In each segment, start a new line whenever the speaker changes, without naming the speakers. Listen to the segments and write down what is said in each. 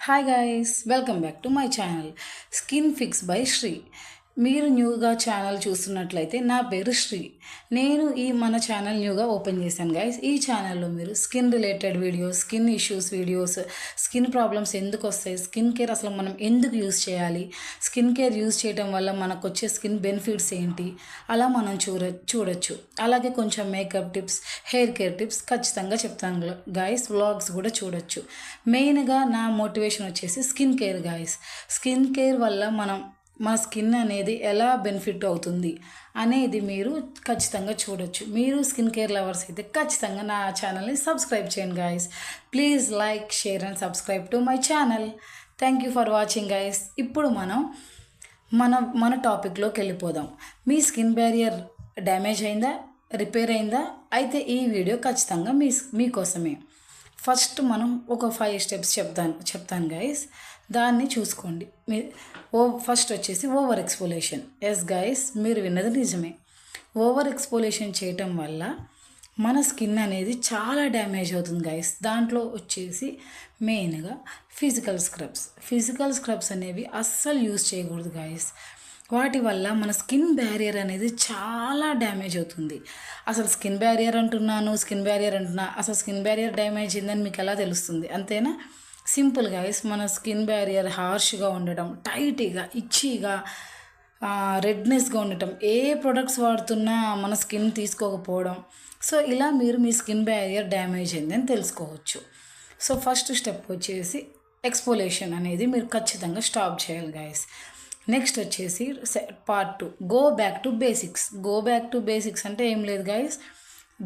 Hi guys, welcome back to my channel skin fix by Sri. మీరు న్యూగా channel చూస్తున్నట్లయితే నా పేరు శ్రీ. నేను మన ఛానల్ న్యూగా ఓపెన్ చేశాను గైస్. ఈ ఛానల్లో మీరు skin related videos, skin issues videos, skin problems ఎందుకు వస్తాయి, స్కిన్ కేర్ అసలు మనం ఎందుకు యూస్ చేయాలి, స్కిన్ కేర్ యూస్ చేయడం వల్ల మనకు వచ్చే స్కిన్ బెనిఫిట్స్ ఏంటి, అలా మనం చూడొచ్చు. అలాగే కొంచెం makeup tips, hair care tips ఖచ్చితంగా చెప్తాను గైస్. వ్లాగ్స్ కూడా చూడొచ్చు. మెయిన్గా నా మోటివేషన్ వచ్చేసి skin care guys. Skin care వల్ల మన స్కిన్ అనేది ఎలా బెనిఫిట్ అవుతుంది అనేది మీరు ఖచ్చితంగా చూడొచ్చు. మీరు స్కిన్ కేర్ లవర్స్ అయితే ఖచ్చితంగా నా ఛానల్ని సబ్స్క్రైబ్ చేయండి guys. Please like, share and subscribe to my channel. Thank you for watching guys. ఇప్పుడు మనం మన టాపిక్లోకి వెళ్ళిపోదాం. మీ స్కిన్ బ్యారియర్ డ్యామేజ్ అయిందా, రిపేర్ అయిందా? అయితే ఈ వీడియో ఖచ్చితంగా మీకోసమే. ఫస్ట్ మనం ఒక 5 స్టెప్స్ చెప్తాను గైస్, దాన్ని చూసుకోండి. ఫస్ట్ వచ్చేసి ఓవర్ ఎక్స్పోలేషన్. ఎస్ గైస్, మీరు విన్నది నిజమే. ఓవర్ ఎక్స్పోలేషన్ చేయటం వల్ల మన స్కిన్ అనేది చాలా డ్యామేజ్ అవుతుంది గైస్. దాంట్లో వచ్చేసి మెయిన్గా ఫిజికల్ స్క్రబ్స్ అనేవి అస్సలు యూజ్ చేయకూడదు గైస్. వాటి వల్ల మన స్కిన్ బ్యారియర్ అనేది చాలా డ్యామేజ్ అవుతుంది. అసలు స్కిన్ బ్యారియర్ అంటున్నా, అసలు స్కిన్ బ్యారియర్ డ్యామేజ్ అయిందని మీకు ఎలా తెలుస్తుంది? అంతేనా? సింపుల్ గైస్, మన స్కిన్ బ్యారియర్ హార్ష్గా ఉండటం, టైట్గా, ఇచ్చీగా, రెడ్నెస్గా ఉండటం, ఏ ప్రొడక్ట్స్ వాడుతున్నా మన స్కిన్ తీసుకోకపోవడం. సో ఇలా మీరు మీ స్కిన్ బ్యారియర్ డ్యామేజ్ అయిందని తెలుసుకోవచ్చు. సో ఫస్ట్ స్టెప్ వచ్చేసి ఎక్స్పోలేషన్ అనేది మీరు ఖచ్చితంగా స్టాప్ చేయాలి గైస్. నెక్స్ట్ వచ్చేసి part 2, go back to basics అంటే ఏం లేదు గైస్,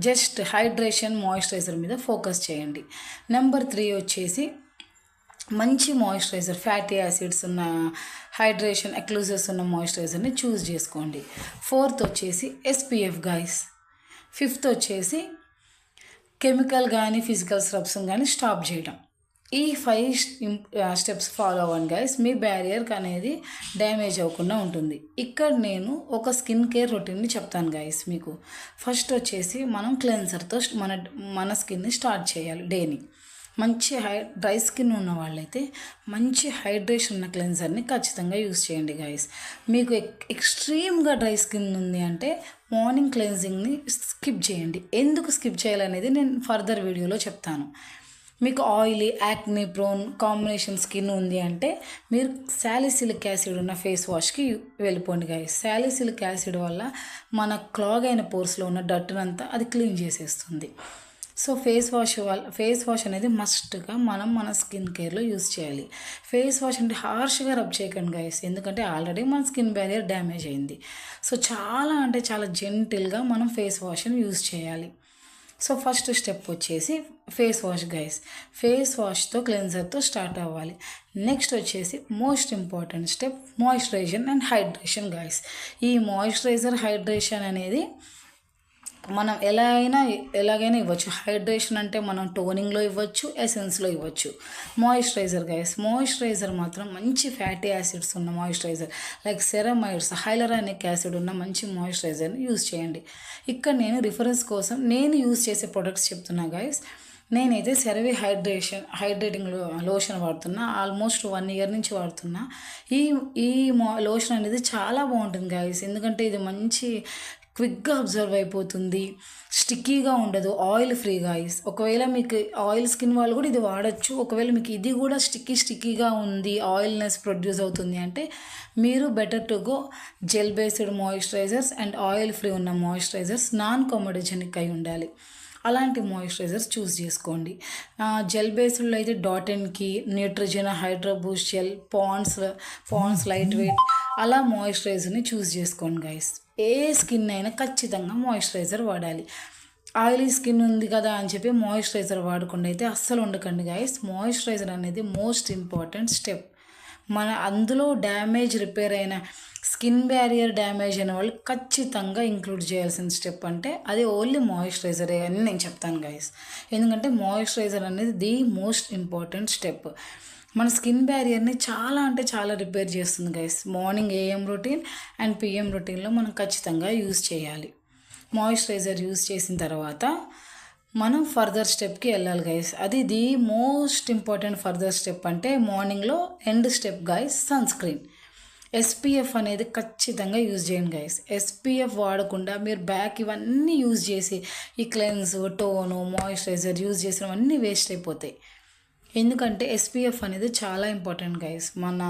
జస్ట్ హైడ్రేషన్, మాయిశ్చరైజర్ మీద ఫోకస్ చేయండి. నెంబర్ 3 వచ్చేసి మంచి మాయిశ్చరైజర్, ఫ్యాటీ యాసిడ్స్ ఉన్న హైడ్రేషన్, ఎక్లూజర్స్ ఉన్న మాయిశ్చరైజర్ని చూస్ చేసుకోండి. 4th వచ్చేసి SPF గైస్. 5th వచ్చేసి కెమికల్ కానీ ఫిజికల్ స్క్రబ్స్ కానీ స్టాప్ చేయడం. ఈ 5 స్టెప్స్ ఫాలో అవ్వండి గైస్. మీ బ్యారియర్ అనేది డ్యామేజ్ అవ్వకుండా ఉంటుంది. ఇక్కడ నేను ఒక స్కిన్ కేర్ రొటీన్ని చెప్తాను గైస్ మీకు. ఫస్ట్ వచ్చేసి మనం క్లెన్సర్తో మన స్కిన్ని స్టార్ట్ చేయాలి డేని. మంచి డ్రై స్కిన్ ఉన్న వాళ్ళైతే మంచి హైడ్రేషన్ ఉన్న క్లెన్సర్ని ఖచ్చితంగా యూస్ చేయండి గైస్. మీకు ఎక్స్ట్రీమ్గా డ్రై స్కిన్ ఉంది అంటే మార్నింగ్ క్లెన్జింగ్ని స్కిప్ చేయండి. ఎందుకు స్కిప్ చేయాలనేది నేను ఫర్దర్ వీడియోలో చెప్తాను. మీకు ఆయిలీ, యాక్ని ప్రోన్ కాంబినేషన్ స్కిన్ ఉంది అంటే మీరు సాలిసిలిక్ యాసిడ్ ఉన్న ఫేస్ వాష్కి వెళ్ళిపోండి గైస్. సాలిసిలిక్ యాసిడ్ వల్ల మన క్లాగ్ అయిన పోర్స్లో ఉన్న డర్ట్నంతా అది క్లీన్ చేసేస్తుంది. సో ఫేస్ వాష్ అనేది మస్ట్గా మన స్కిన్ కేర్లో యూస్ చేయాలి. ఫేస్ వాష్ అంటే హార్ష్గా రబ్ చేయకండి గైస్, ఎందుకంటే ఆల్రెడీ మన స్కిన్ బ్యారియర్ డ్యామేజ్ అయింది. సో చాలా జెంటిల్గా మనం ఫేస్ వాష్ని యూస్ చేయాలి. సో ఫస్ట్ స్టెప్ వచ్చేసి ఫేస్ వాష్ గైస్. ఫేస్ వాష్తో క్లెన్జర్తో స్టార్ట్ అవ్వాలి. నెక్స్ట్ వచ్చేసి most important step moisturisation and hydration guys. ఈ మాయిశ్చరైజర్, హైడ్రేషన్ అనేది మనం ఎలాగైనా ఇవ్వచ్చు. హైడ్రేషన్ అంటే మనం టోనింగ్లో ఇవ్వచ్చు, ఎసెన్స్లో ఇవ్వచ్చు. మాయిశ్చరైజర్ గైస్, మాయిశ్చరైజర్ మాత్రం మంచి ఫ్యాటీ యాసిడ్స్ ఉన్న moisturiser like ceramides, hyaluronic acid ఉన్న మంచి మాయిశ్చరైజర్ని యూస్ చేయండి. ఇక్కడ నేను రిఫరెన్స్ కోసం నేను యూస్ చేసే ప్రొడక్ట్స్ చెప్తున్నా గైస్. నేనైతే సెరవి హైడ్రేటింగ్ లోషన్ వాడుతున్నా. ఆల్మోస్ట్ 1 year నుంచి వాడుతున్నా. ఈ లోషన్ అనేది చాలా బాగుంటుంది గైస్, ఎందుకంటే ఇది మంచి క్విక్గా అబ్జర్వ్ అయిపోతుంది, స్టిక్కీగా ఉండదు, ఆయిల్ ఫ్రీ గైస్. ఒకవేళ మీకు ఆయిల్ స్కిన్ వాళ్ళు కూడా ఇది వాడచ్చు. ఒకవేళ మీకు ఇది కూడా స్టిక్కీగా ఉంది, ఆయిల్నెస్ ప్రొడ్యూస్ అవుతుంది అంటే మీరు better to go gel based moisturisers and oil free ఉన్న మాయిశ్చరైజర్స్, నాన్ కామెడోజెనిక్ అయి ఉండాలి. అలాంటి మాయిశ్చరైజర్స్ చూస్ చేసుకోండి. జెల్ బేస్డ్లో అయితే Dot and Key, Neutrogena, hydro boost gel, Pond's light weight, అలా మాయిశ్చరైజర్ని చూస్ చేసుకోండి గైస్. ఏ స్కిన్ అయినా ఖచ్చితంగా మాయిశ్చరైజర్ వాడాలి. ఆయిలీ స్కిన్ ఉంది కదా అని చెప్పి మాయిశ్చరైజర్ వాడకుండా అయితే అస్సలు ఉండకండి గైస్. మాయిశ్చరైజర్ అనేది మోస్ట్ ఇంపార్టెంట్ స్టెప్. అందులో రిపేర్ అయిన స్కిన్ బ్యారియర్ డ్యామేజ్ అయిన వాళ్ళు ఖచ్చితంగా ఇంక్లూడ్ చేయాల్సిన స్టెప్ అంటే అది ఓన్లీ మాయిశ్చరైజరే అని నేను చెప్తాను గైస్. ఎందుకంటే మాయిశ్చరైజర్ అనేది ది మోస్ట్ ఇంపార్టెంట్ స్టెప్. మన స్కిన్ బ్యారియర్ని చాలా రిపేర్ చేస్తుంది guys. Morning AM routine and PM రొటీన్లో మనం ఖచ్చితంగా యూస్ చేయాలి. మాయిశ్చరైజర్ యూస్ చేసిన తర్వాత మనం ఫర్దర్ స్టెప్కి వెళ్ళాలి గైస్. అది the most important further step అంటే మార్నింగ్లో end step guys, sunscreen. SPF అనేది ఖచ్చితంగా యూజ్ చేయండి గైస్. ఎస్పీఎఫ్ వాడకుండా మీరు బ్యాక్ ఇవన్నీ యూజ్ చేసి ఈ క్లెన్స్, టోను, మాయిశ్చరైజర్ యూజ్ చేసినవన్నీ వేస్ట్ అయిపోతాయి. ఎందుకంటే ఎస్పీఎఫ్ అనేది చాలా ఇంపార్టెంట్ గైస్. మన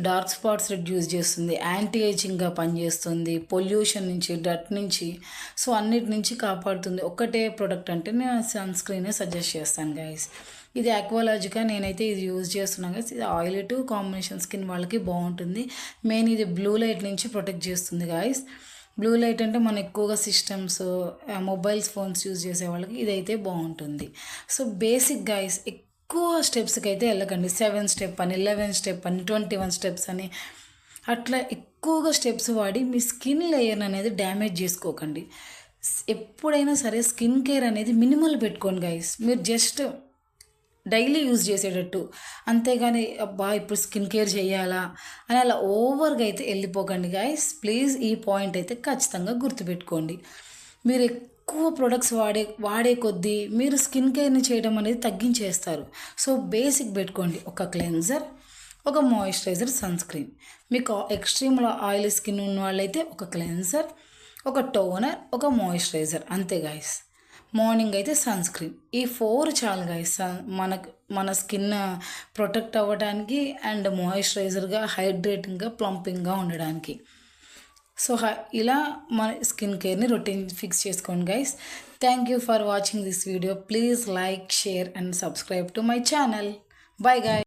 డార్క్ స్పాట్స్ రెడ్యూస్ చేస్తుంది, యాంటీ ఏజింగ్గా పనిచేస్తుంది, పొల్యూషన్ నుంచి, డట్ నుంచి, సో అన్నిటి నుంచి కాపాడుతుంది. ఒక్కటే ప్రోడక్ట్ అంటే నేను సన్ స్క్రీనే సజెస్ట్ చేస్తాను గైస్. ఇది అక్వాలాజికా, నేనైతే ఇది యూజ్ చేస్తున్నాను గైస్. ఇది ఆయిల్ టు కాంబినేషన్ స్కిన్ వాళ్ళకి బాగుంటుంది. మెయిన్ ఇది బ్లూ లైట్ నుంచి ప్రొటెక్ట్ చేస్తుంది గైస్. బ్లూ లైట్ అంటే మనం ఎక్కువగా సిస్టమ్స్, మొబైల్స్, ఫోన్స్ యూజ్ చేసే వాళ్ళకి ఇదైతే బాగుంటుంది. సో బేసిక్ గైస్, ఎక్కువ స్టెప్స్కి అయితే వెళ్ళకండి. 7 స్టెప్ అని, 11 స్టెప్ అని, 21 స్టెప్స్ అని, అట్లా ఎక్కువగా స్టెప్స్ వాడి మీ స్కిన్ లేయర్ అనేది డ్యామేజ్ చేసుకోకండి. ఎప్పుడైనా సరే స్కిన్ కేర్ అనేది మినిమల్ పెట్టుకోండి గైస్. మీరు జస్ట్ డైలీ యూజ్ చేసేటట్టు, అంతేగాని అబ్బా ఇప్పుడు స్కిన్ కేర్ చేయాలా అని అలా ఓవర్గా అయితే వెళ్ళిపోకండి గైస్. ప్లీజ్ ఈ పాయింట్ అయితే ఖచ్చితంగా గుర్తుపెట్టుకోండి. మీరు ఎక్కువ ప్రొడక్ట్స్ వాడే కొద్దీ మీరు స్కిన్ కేర్ని చేయడం అనేది తగ్గించేస్తారు. సో బేసిక్ పెట్టుకోండి, ఒక క్లెన్జర్, ఒక మాయిశ్చరైజర్, సన్ స్క్రీన్. మీకు ఎక్స్ట్రీమ్లో ఆయిల్ స్కిన్ ఉన్న వాళ్ళైతే ఒక క్లెన్జర్, ఒక టోనర్, ఒక మాయిశ్చరైజర్, అంతే గైస్. మార్నింగ్ అయితే సన్ స్క్రీన్. ఈ 4 చాలు గైస్ మన స్కిన్ ప్రొటెక్ట్ అవ్వడానికి అండ్ మాయిశ్చరైజర్గా, హైడ్రేటింగ్గా, ప్లంపింగ్గా ఉండడానికి. సో ఇలా మన స్కిన్ కేర్ని రొటీన్ ఫిక్స్ చేసుకోండి guys. Thank you for watching this video. Please like, share and subscribe to my channel. Bye guys.